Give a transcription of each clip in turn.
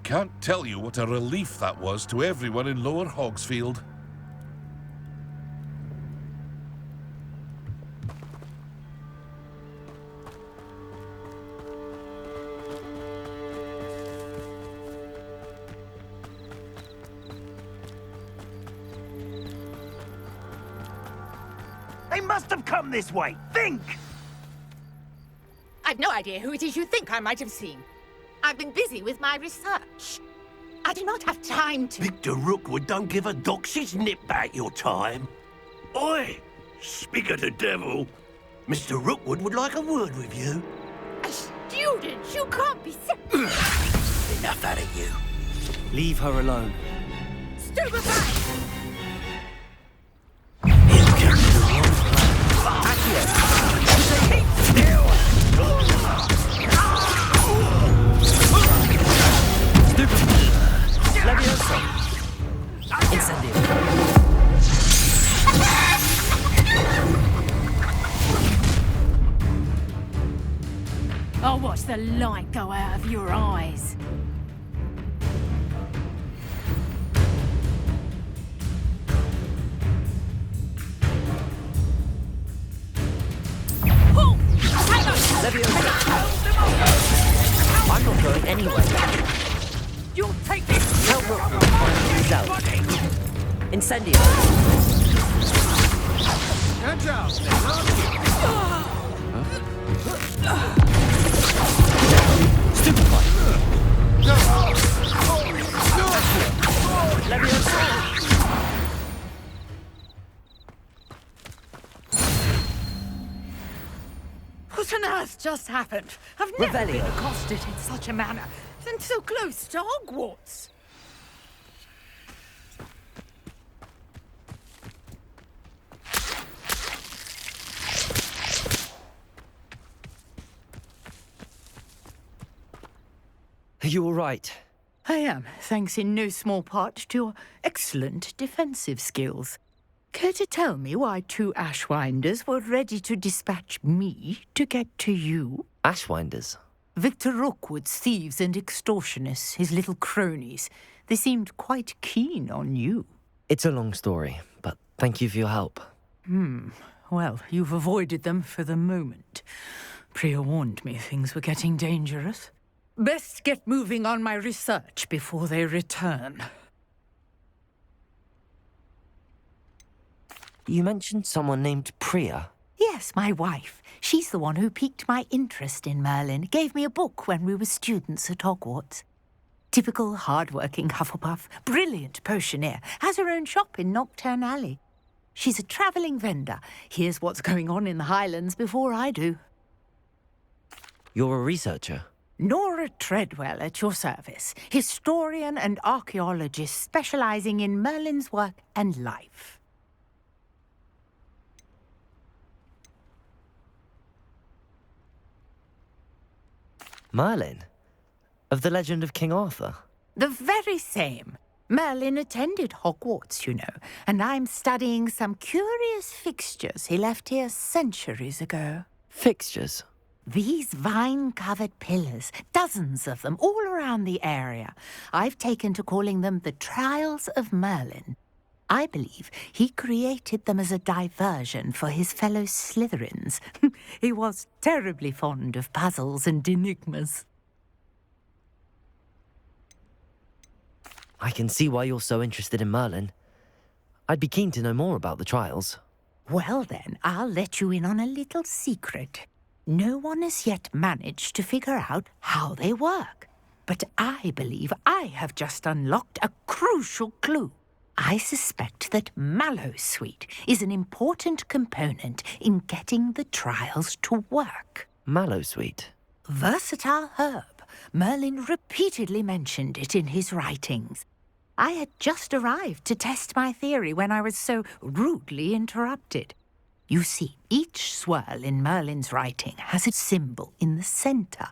can't tell you what a relief that was to everyone in Lower Hogsfield. They must have come this way. Think! I've no idea who it is you think I might have seen. I've been busy with my research. I do not have time to... Victor Rookwood don't give a doxy's nip back your time. Oi! Speak of the devil. Mr. Rookwood would like a word with you. A student? You can't be so... Enough out of you. Leave her alone. Stupefy! I'll watch the light go out of your eyes. I'm not going anywhere. You'll take this. Tell Rookwood to find these out. Incendio. Catch out! Stupefy. What on earth just happened? I've never been accosted in such a manner, and so close to Hogwarts. Are you all right? I am, thanks in no small part to your excellent defensive skills. Care to tell me why two Ashwinders were ready to dispatch me to get to you? Ashwinders? Victor Rookwood's thieves and extortionists, his little cronies. They seemed quite keen on you. It's a long story, but thank you for your help. Well, you've avoided them for the moment. Priya warned me things were getting dangerous. Best get moving on my research before they return. You mentioned someone named Priya. Yes, my wife. She's the one who piqued my interest in Merlin. Gave me a book when we were students at Hogwarts. Typical hard-working Hufflepuff, brilliant potioneer, has her own shop in Knockturn Alley. She's a travelling vendor. Hears what's going on in the Highlands before I do. You're a researcher? Nora Treadwell at your service, historian and archaeologist specialising in Merlin's work and life. Merlin? Of the legend of King Arthur? The very same. Merlin attended Hogwarts, you know, and I'm studying some curious fixtures he left here centuries ago. Fixtures? These vine-covered pillars, dozens of them, all around the area. I've taken to calling them the Trials of Merlin. I believe he created them as a diversion for his fellow Slytherins. He was terribly fond of puzzles and enigmas. I can see why you're so interested in Merlin. I'd be keen to know more about the trials. Well then, I'll let you in on a little secret. No one has yet managed to figure out how they work. But I believe I have just unlocked a crucial clue. I suspect that Mallowsweet is an important component in getting the trials to work. Mallowsweet? Versatile herb. Merlin repeatedly mentioned it in his writings. I had just arrived to test my theory when I was so rudely interrupted. You see, each swirl in Merlin's writing has a symbol in the centre.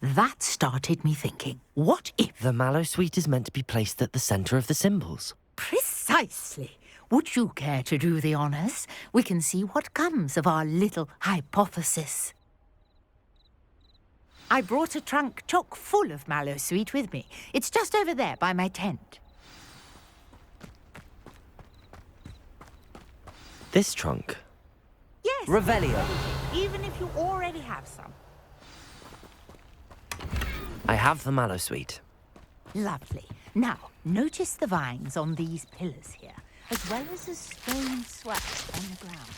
That started me thinking, what if... The Mallowsweet is meant to be placed at the centre of the symbols. Precisely. Would you care to do the honours? We can see what comes of our little hypothesis. I brought a trunk chock full of mallow sweet with me. It's just over there by my tent. This trunk? Yes. Revelio. Even if you already have some. I have the mallow sweet. Lovely. Now, notice the vines on these pillars here, as well as a stone swirl on the ground.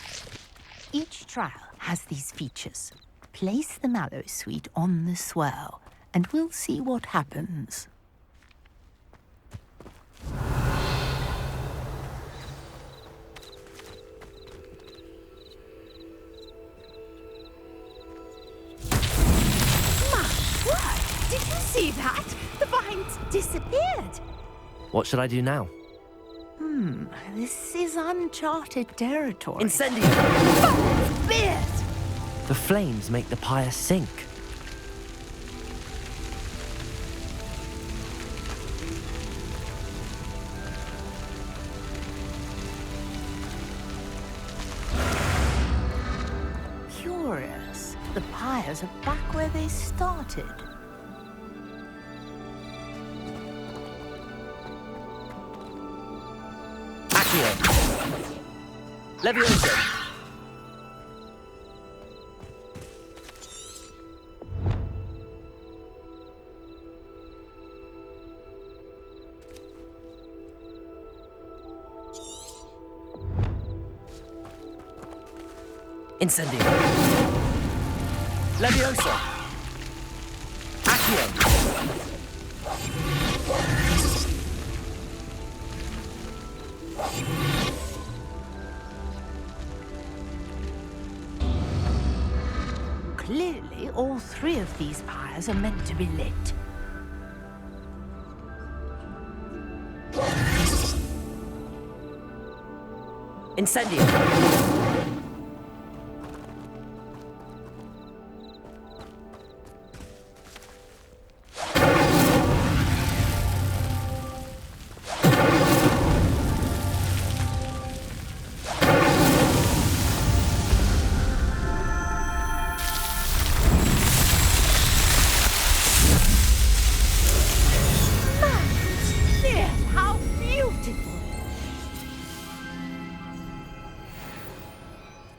Each trial has these features. Place the mallow sweet on the swirl, and we'll see what happens. My word! Did you see that? The vines disappeared. What should I do now? This is uncharted territory. Incendio! Beard! The flames make the pyre sink. Curious. The pyres are back where they started. Accio! Levioso! Incendio! Levioso! Accio! Clearly, all three of these pyres are meant to be lit. Incendio! How beautiful!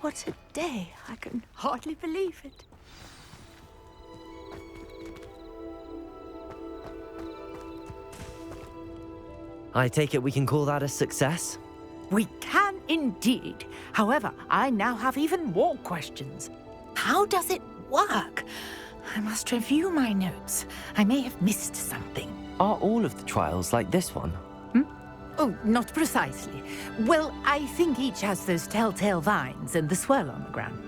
What a day. I can hardly believe it. I take it we can call that a success? We can indeed. However, I now have even more questions. How does it work? I must review my notes. I may have missed something. Are all of the trials like this one? Oh, not precisely. Well, I think each has those telltale vines and the swirl on the ground.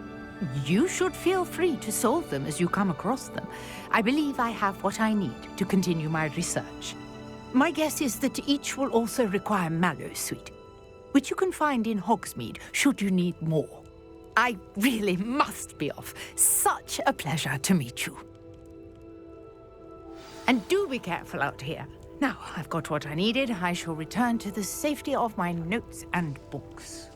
You should feel free to solve them as you come across them. I believe I have what I need to continue my research. My guess is that each will also require mallow sweet, which you can find in Hogsmeade should you need more. I really must be off. Such a pleasure to meet you. And do be careful out here. Now, I've got what I needed. I shall return to the safety of my notes and books.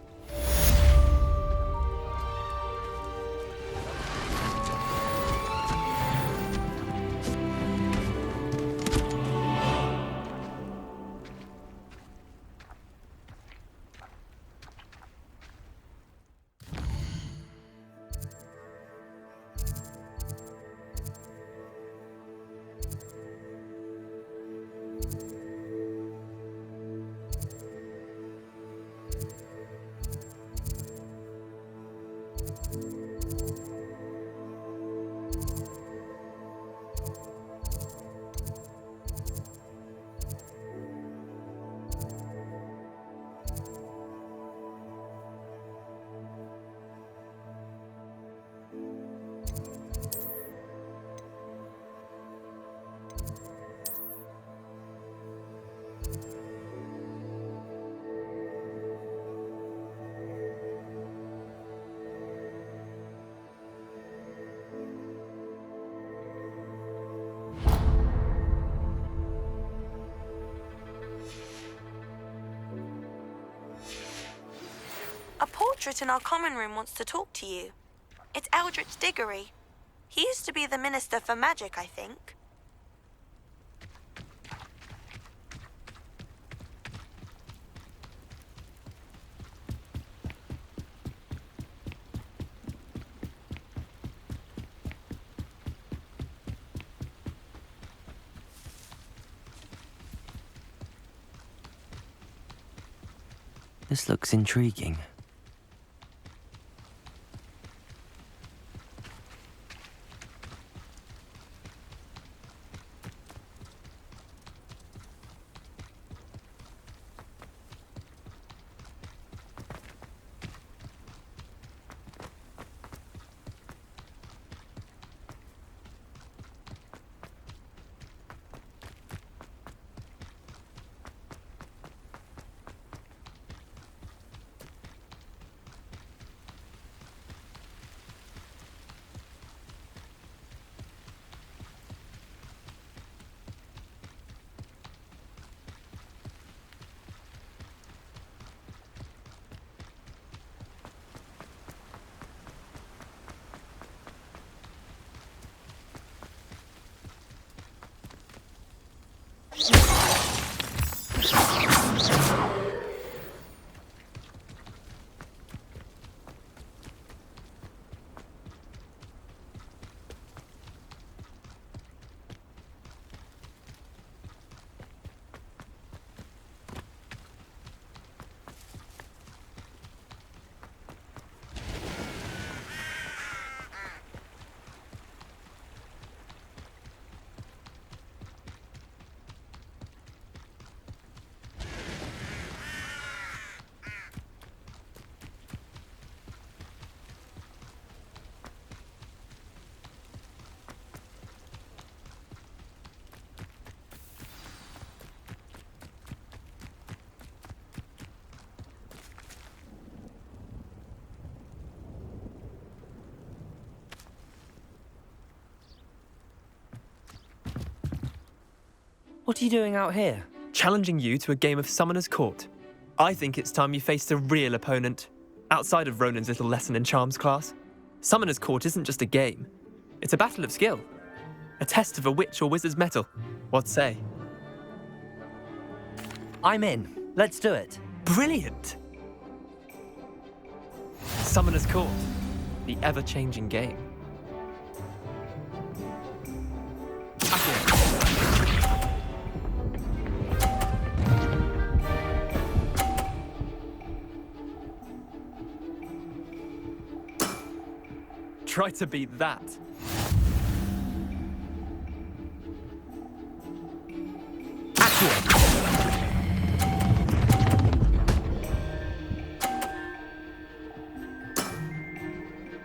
A portrait in our common room wants to talk to you. It's Eldritch Diggory. He used to be the Minister for Magic, I think. This looks intriguing. What are you doing out here? Challenging you to a game of Summoner's Court. I think it's time you faced a real opponent, outside of Ronan's little lesson in charms class. Summoner's Court isn't just a game. It's a battle of skill. A test of a witch or wizard's mettle. What say? I'm in. Let's do it. Brilliant! Summoner's Court, the ever-changing game. Try to beat that.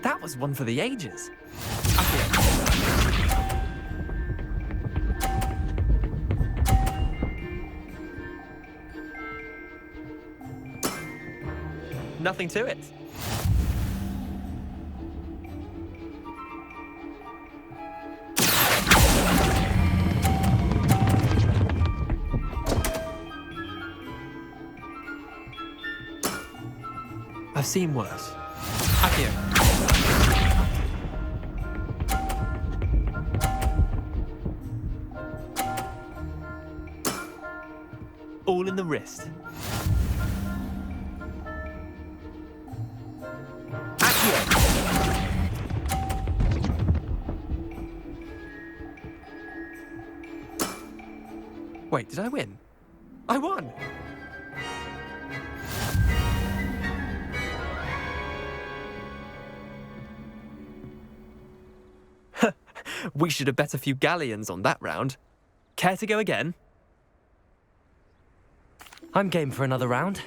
That was one for the ages. Nothing to it. I've seen worse. Accio. All in the wrist. Accio. Wait, did I win? I won! We should have bet a few galleons on that round. Care to go again? I'm game for another round.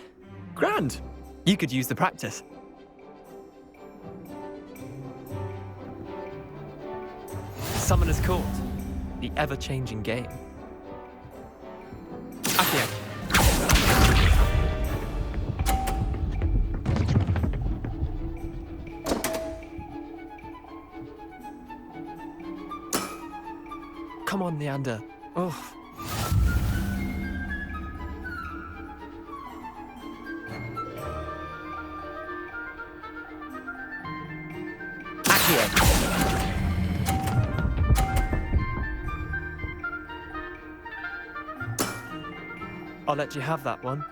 Grand! You could use the practice. Summoner's Court, the ever-changing game. Accio. Come on, Leander. Oh. Accio. I'll let you have that one.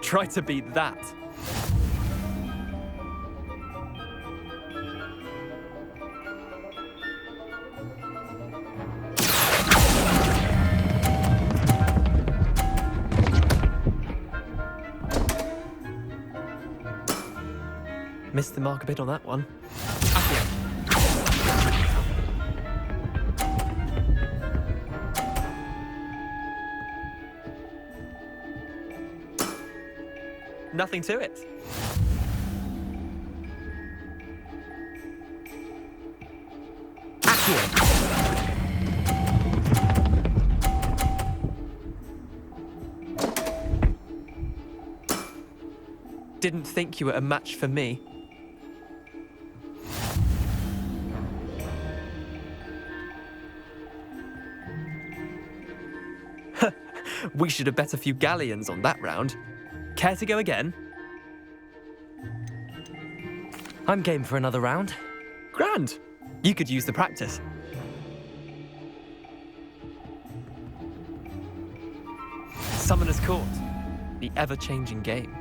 Try to beat that. Missed the mark a bit on that one. Nothing to it. Didn't think you were a match for me. We should have bet a few galleons on that round. Care to go again? I'm game for another round. Grand. You could use the practice. Summoner's Court. The ever-changing game.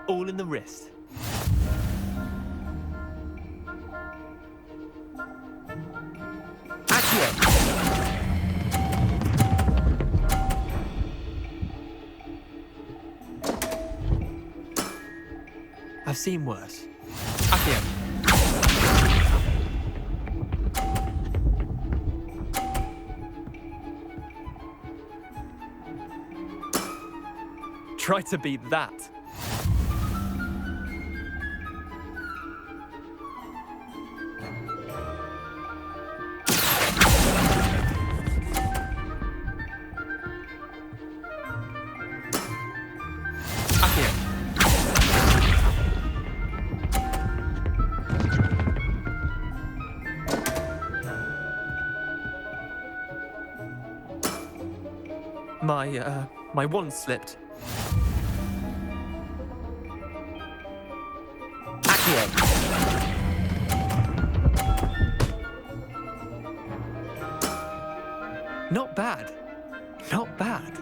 All in the wrist. I've seen worse. Accio. Try to beat that. My wand slipped. Not bad. Not bad.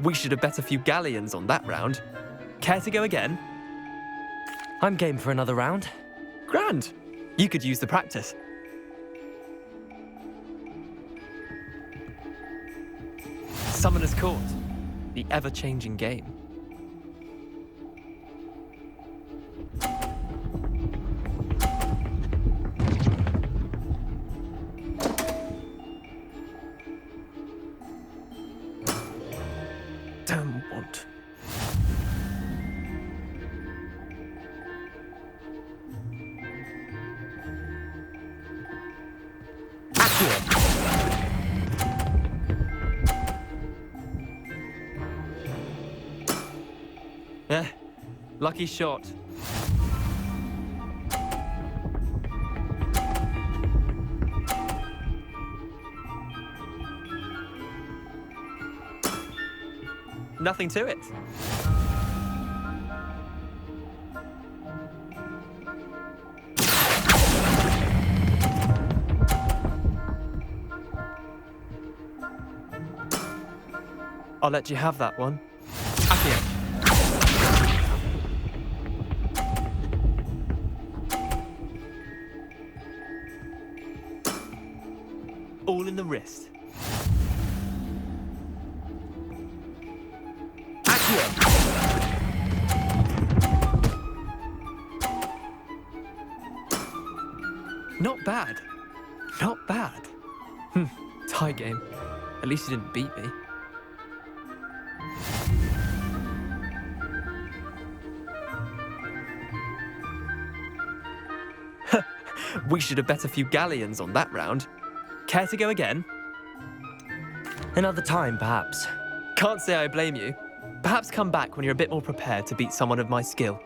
We should have bet a few galleons on that round. Care to go again? I'm game for another round. Grand. You could use the practice. Summoner's Court. The ever-changing game. Damn want. Lucky shot. Nothing to it. I'll let you have that one. Accio. All in the wrist. Not bad. Not bad. Tie game. At least you didn't beat me. We should have bet a few galleons on that round. Care to go again? Another time, perhaps. Can't say I blame you. Perhaps come back when you're a bit more prepared to beat someone of my skill.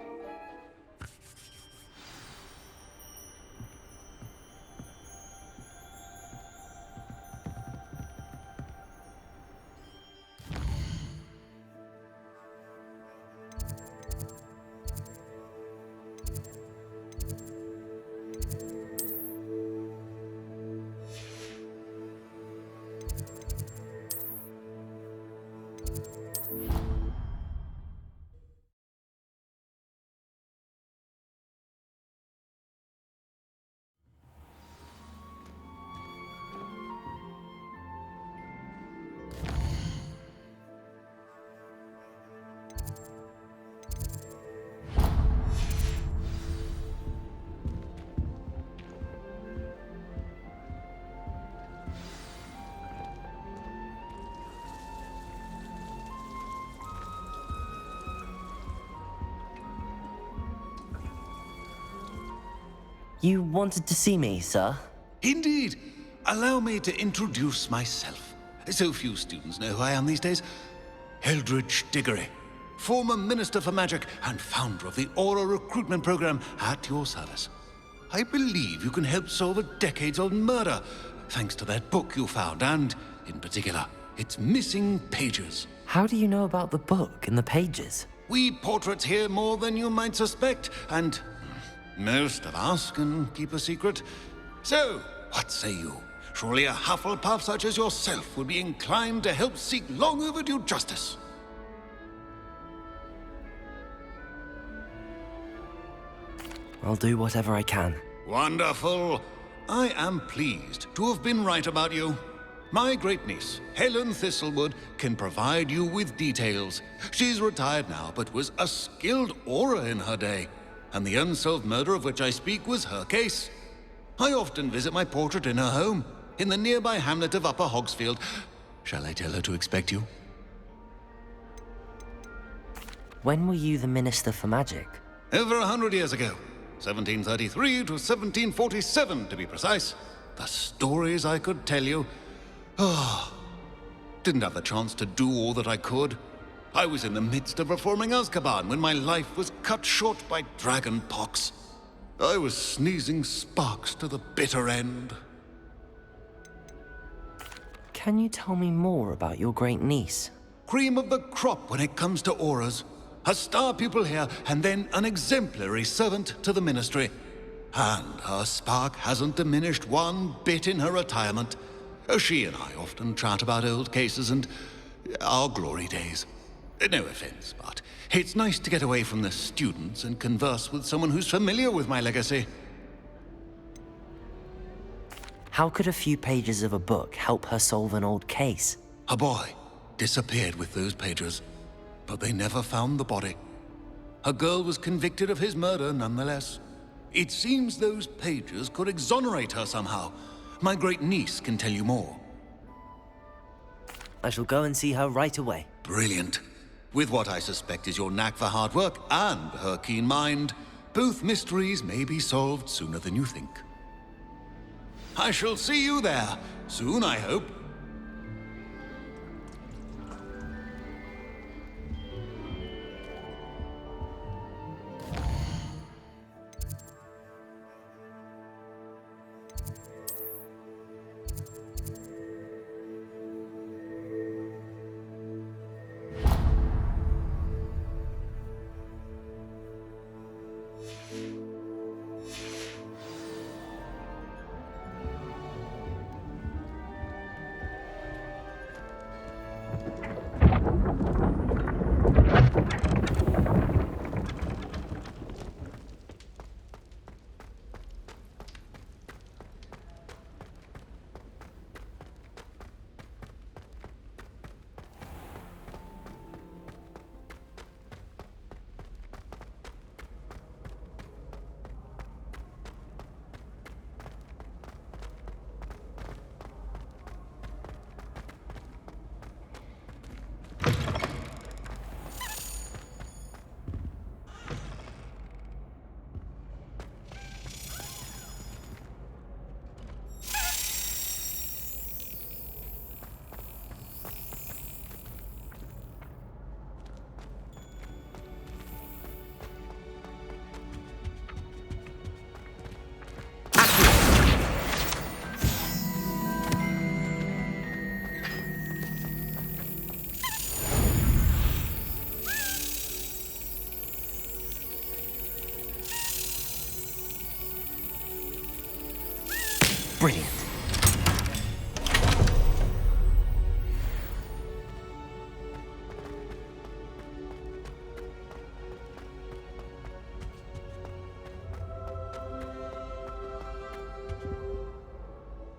You wanted to see me, sir? Indeed. Allow me to introduce myself. So few students know who I am these days. Eldridge Diggory, former Minister for Magic and founder of the Aura Recruitment Program, at your service. I believe you can help solve a decades-old murder, thanks to that book you found, and, in particular, its missing pages. How do you know about the book and the pages? We portraits here more than you might suspect, and most of us can keep a secret. So, what say you? Surely a Hufflepuff such as yourself would be inclined to help seek long overdue justice. I'll do whatever I can. Wonderful. I am pleased to have been right about you. My great-niece, Helen Thistlewood, can provide you with details. She's retired now, but was a skilled aura in her day. And the unsolved murder of which I speak was her case. I often visit my portrait in her home, in the nearby hamlet of Upper Hogsfield. Shall I tell her to expect you? When were you the Minister for Magic? Over 100 years ago. 1733 to 1747, to be precise. The stories I could tell you. Didn't have the chance to do all that I could. I was in the midst of reforming Azkaban when my life was cut short by dragon pox. I was sneezing sparks to the bitter end. Can you tell me more about your great niece? Cream of the crop when it comes to auras. A star pupil here, and then an exemplary servant to the ministry. And her spark hasn't diminished one bit in her retirement. She and I often chat about old cases and our glory days. No offense, but it's nice to get away from the students and converse with someone who's familiar with my legacy. How could a few pages of a book help her solve an old case? A boy disappeared with those pages, but they never found the body. A girl was convicted of his murder nonetheless. It seems those pages could exonerate her somehow. My great niece can tell you more. I shall go and see her right away. Brilliant. With what I suspect is your knack for hard work and her keen mind, both mysteries may be solved sooner than you think. I shall see you there, soon I hope.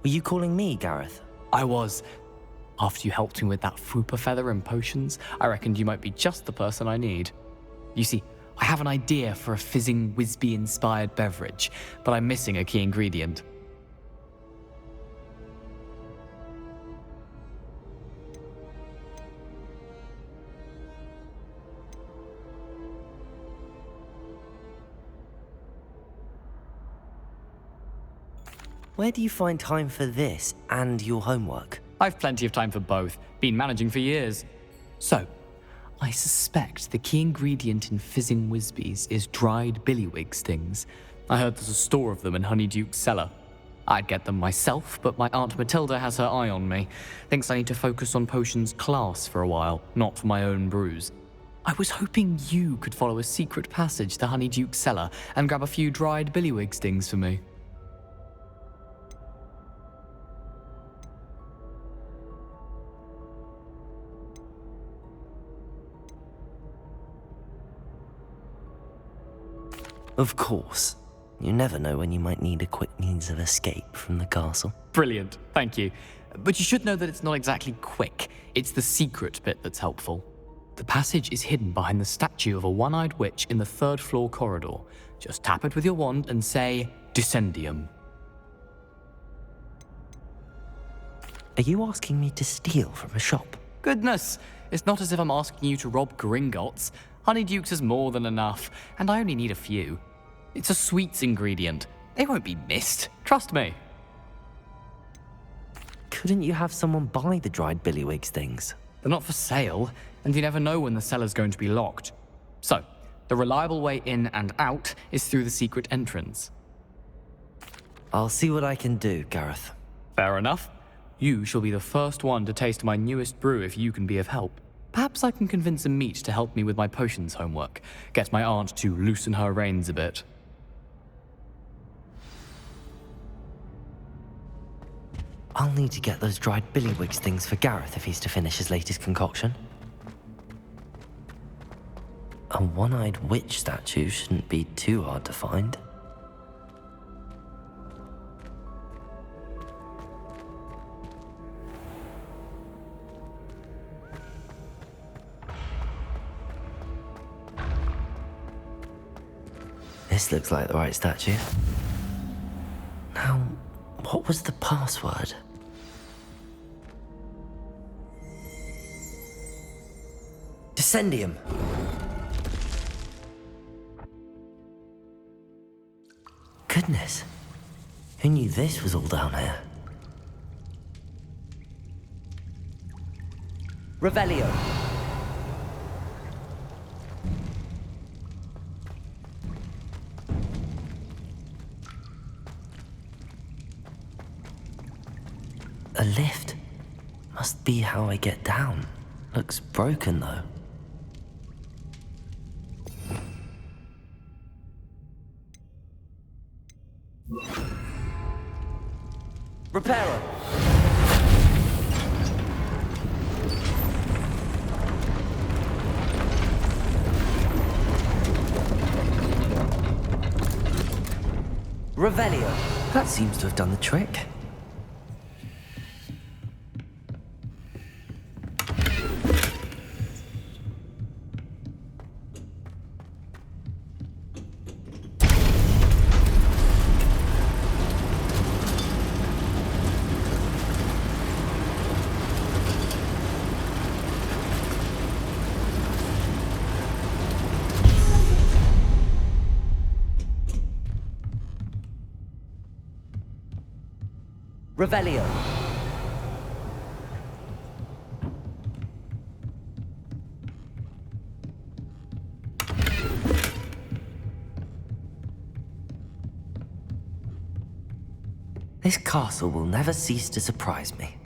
Were you calling me, Gareth? I was. After you helped me with that Fupa feather and potions, I reckoned you might be just the person I need. You see, I have an idea for a fizzing Whizbee-inspired beverage, but I'm missing a key ingredient. Where do you find time for this and your homework? I've plenty of time for both. Been managing for years. So, I suspect the key ingredient in fizzing Whizbees is dried billywig stings. I heard there's a store of them in Honeyduke's cellar. I'd get them myself, but my Aunt Matilda has her eye on me. Thinks I need to focus on potions class for a while, not for my own brews. I was hoping you could follow a secret passage to Honeyduke's cellar and grab a few dried billywig stings for me. Of course. You never know when you might need a quick means of escape from the castle. Brilliant, thank you. But you should know that it's not exactly quick. It's the secret bit that's helpful. The passage is hidden behind the statue of a one-eyed witch in the third-floor corridor. Just tap it with your wand and say, Descendium. Are you asking me to steal from a shop? Goodness, it's not as if I'm asking you to rob Gringotts. Honeyduke's is more than enough, and I only need a few. It's a sweets ingredient. They won't be missed, trust me. Couldn't you have someone buy the dried billywig things? They're not for sale, and you never know when the cellar's going to be locked. So, the reliable way in and out is through the secret entrance. I'll see what I can do, Gareth. Fair enough. You shall be the first one to taste my newest brew if you can be of help. Perhaps I can convince a meat to help me with my potions homework. Get my aunt to loosen her reins a bit. I'll need to get those dried billywig things for Gareth if he's to finish his latest concoction. A one-eyed witch statue shouldn't be too hard to find. This looks like the right statue. Now, what was the password? Descendium. Goodness. Who knew this was all down here? Revelio. A lift. Must be how I get down. Looks broken, though. Reparo. Revelio. That seems to have done the trick. Revelio. This castle will never cease to surprise me.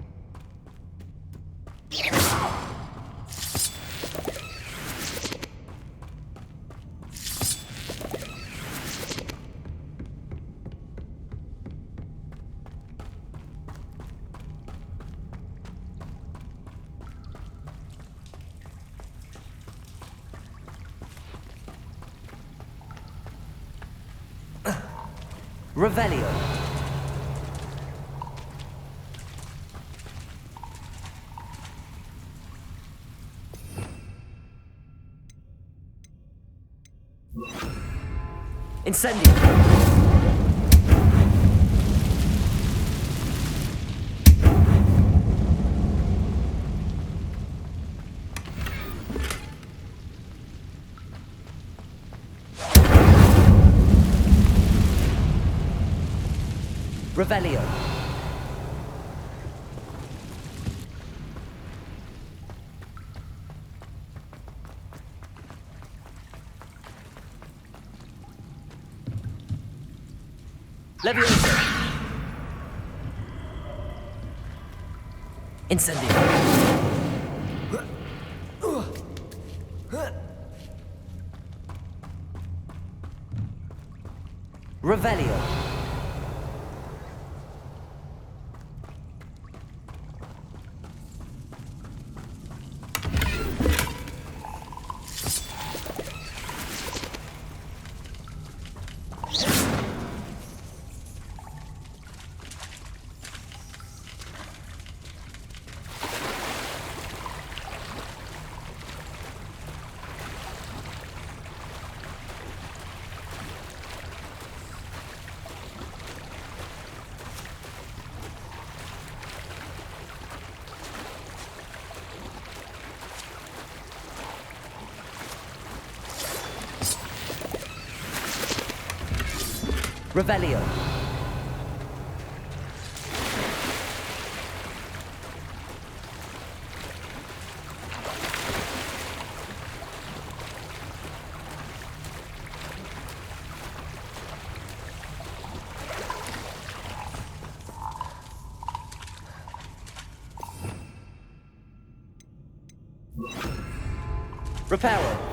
Revelio. Incendio! Revelio. Levioso. Incendio. Revelio. Revelio. Reparo.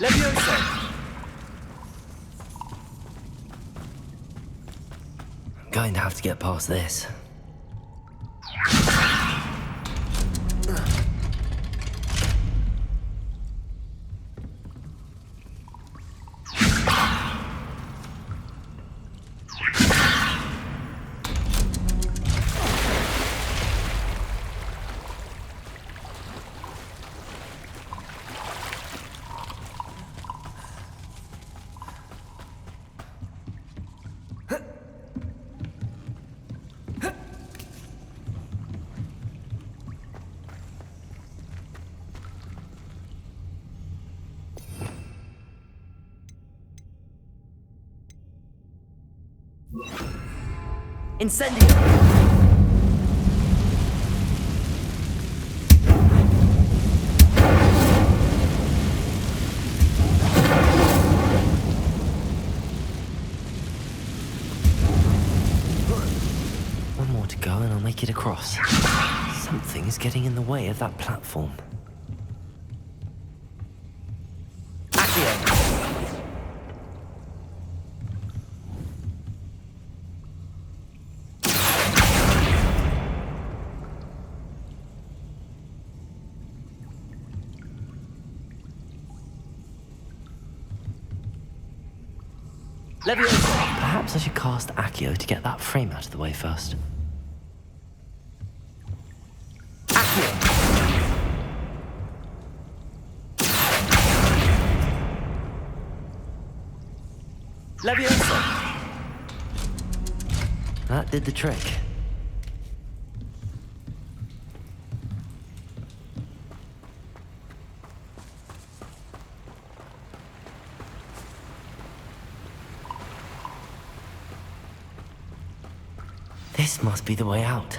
Levioso. I'm going to have to get past this. Incendio! One more to go and I'll make it across. Something is getting in the way of that platform. Accio! Levioso! Perhaps I should cast Accio to get that frame out of the way first. Accio! Levioso! That did the trick. This must be the way out.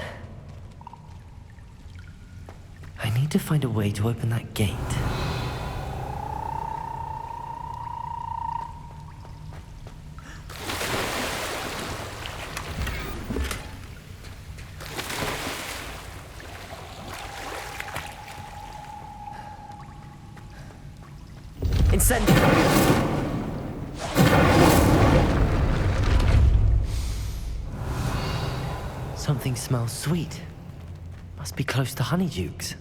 I need to find a way to open that gate. Incendio! Something smells sweet. Must be close to honeydukes.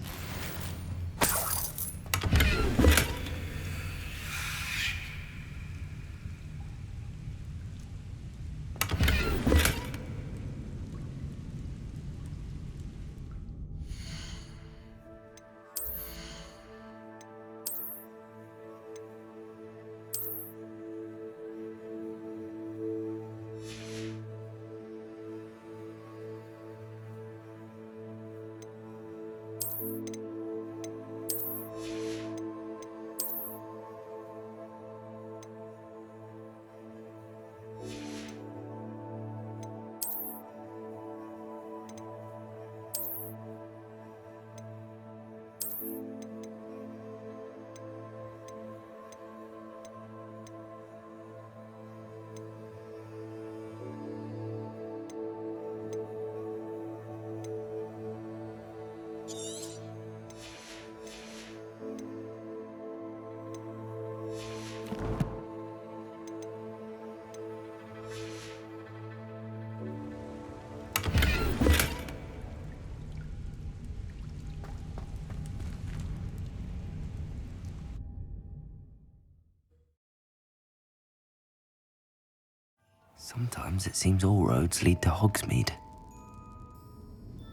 Sometimes it seems all roads lead to Hogsmeade.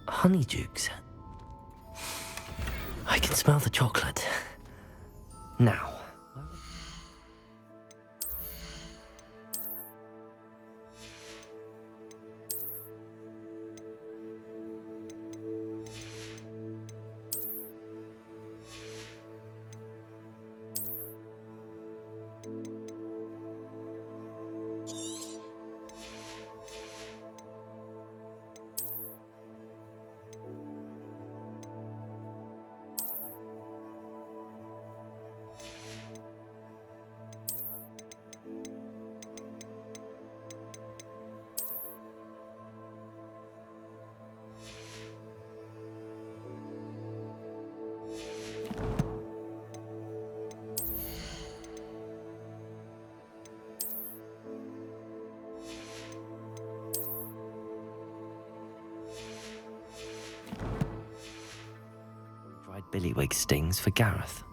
Honeydukes. I can smell the chocolate. Now. Billywig stings for Gareth.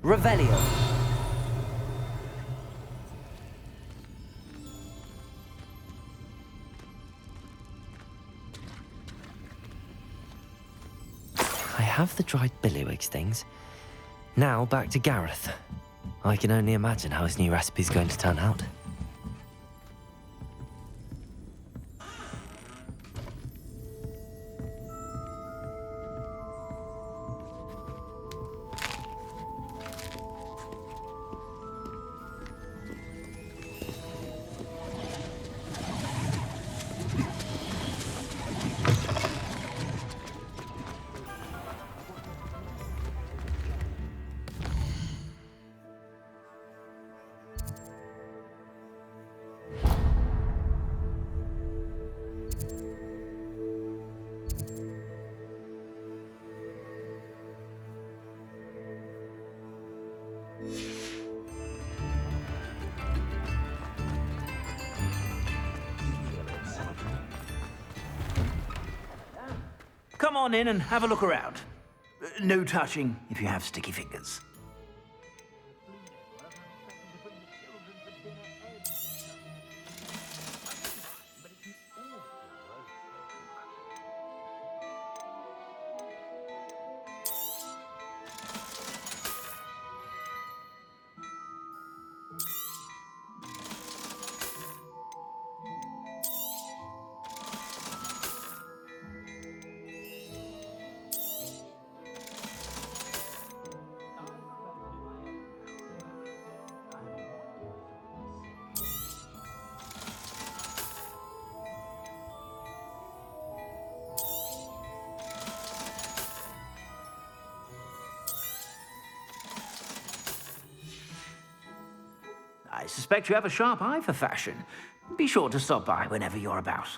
Revelio. I have the dried billywig stings. Now back to Gareth. I can only imagine how his new recipe's going to turn out. Come on in and have a look around. No touching if you have sticky fingers. I suspect you have a sharp eye for fashion. Be sure to stop by whenever you're about.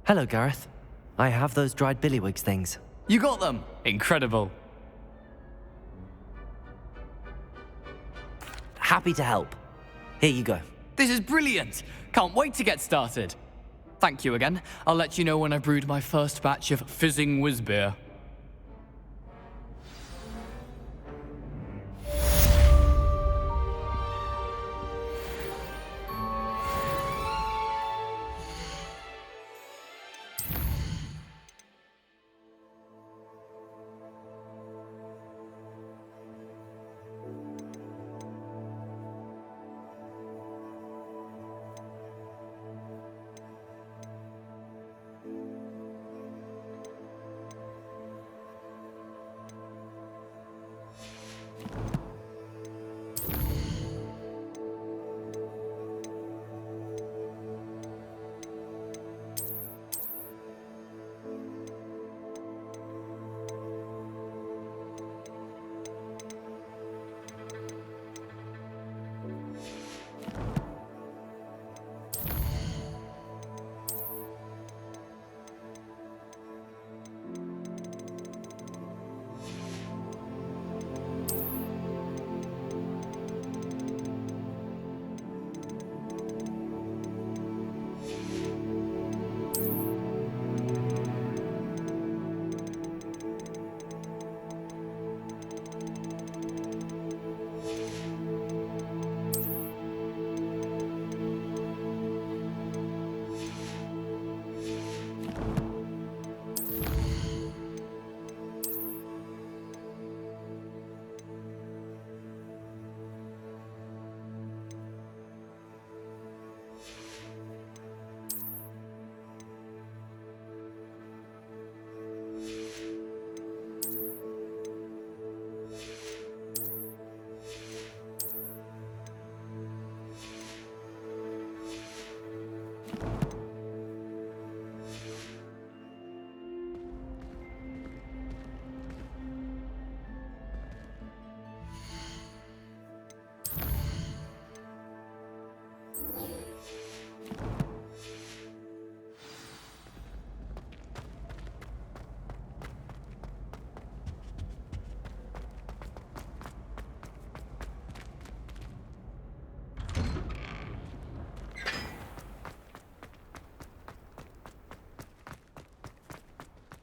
Hello, Gareth. I have those dried billywigs things. You got them! Incredible. Happy to help. Here you go. This is brilliant! Can't wait to get started. Thank you again. I'll let you know when I brewed my first batch of fizzing whizbeer.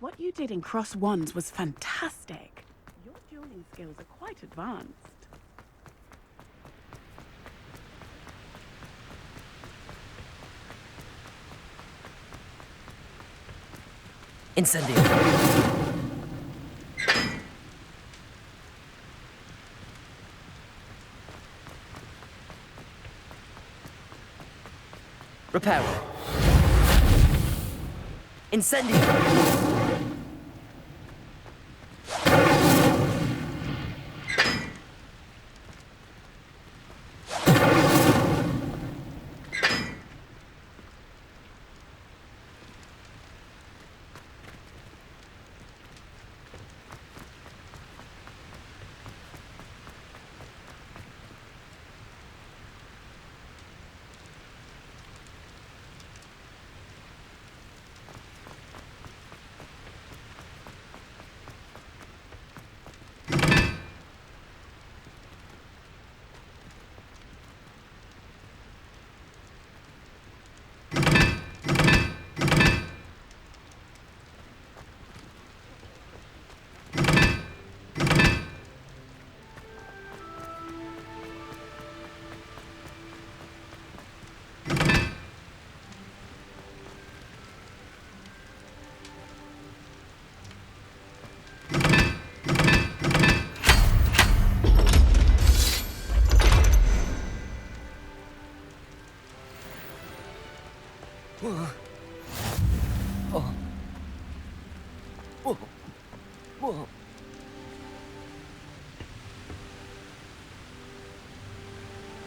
What you did in Cross Wands was fantastic. Your dueling skills are quite advanced. Incendio. Repair. Incendio.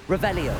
Revelio.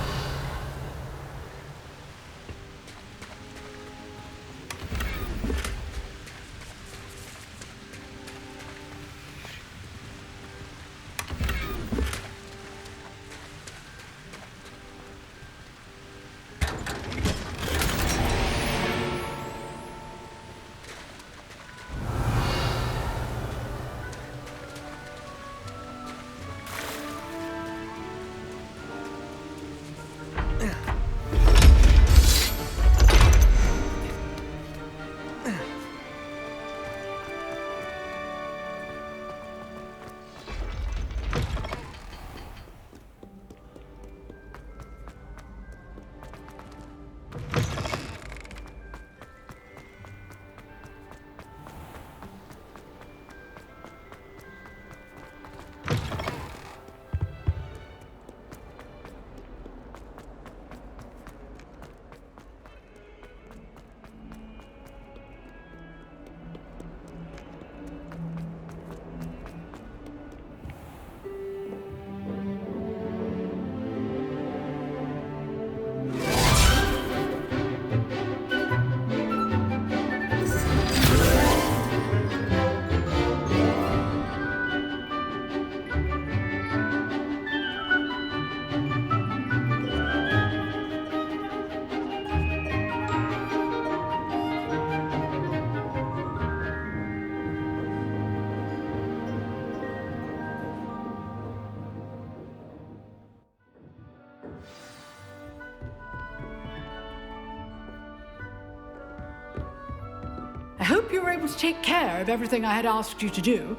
hope you were able to take care of everything I had asked you to do.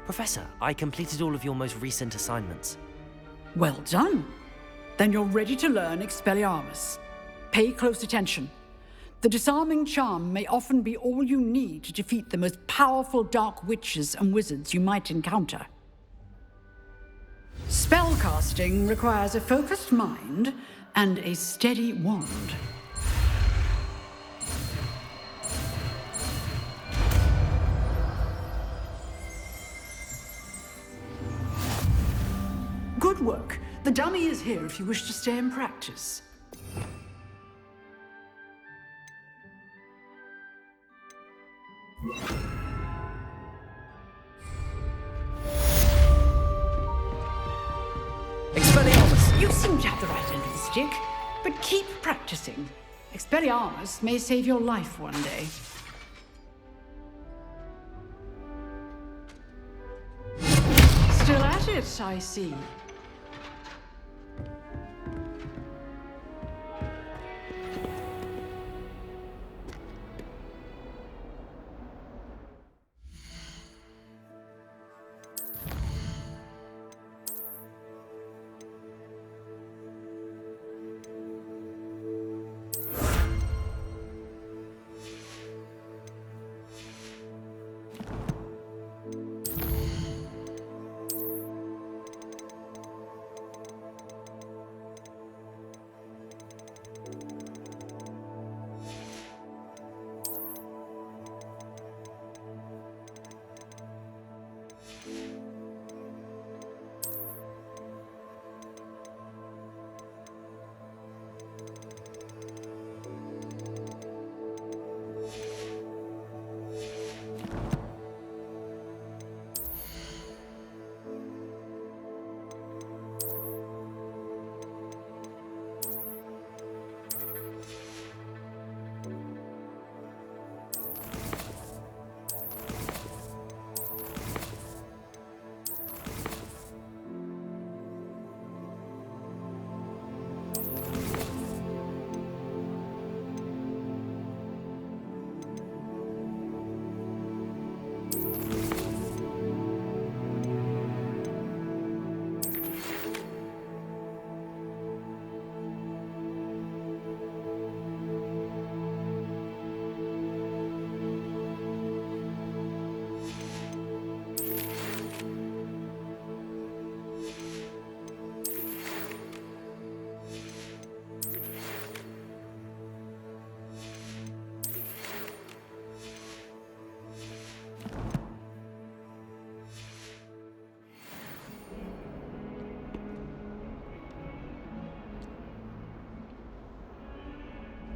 Professor, I completed all of your most recent assignments. Well done. Then you're ready to learn Expelliarmus. Pay close attention. The disarming charm may often be all you need to defeat the most powerful dark witches and wizards you might encounter. Spellcasting requires a focused mind and a steady wand. Good work. The dummy is here if you wish to stay and practice. Expelliarmus! You seem to have the right end of the stick, but keep practicing. Expelliarmus may save your life one day. Still at it, I see.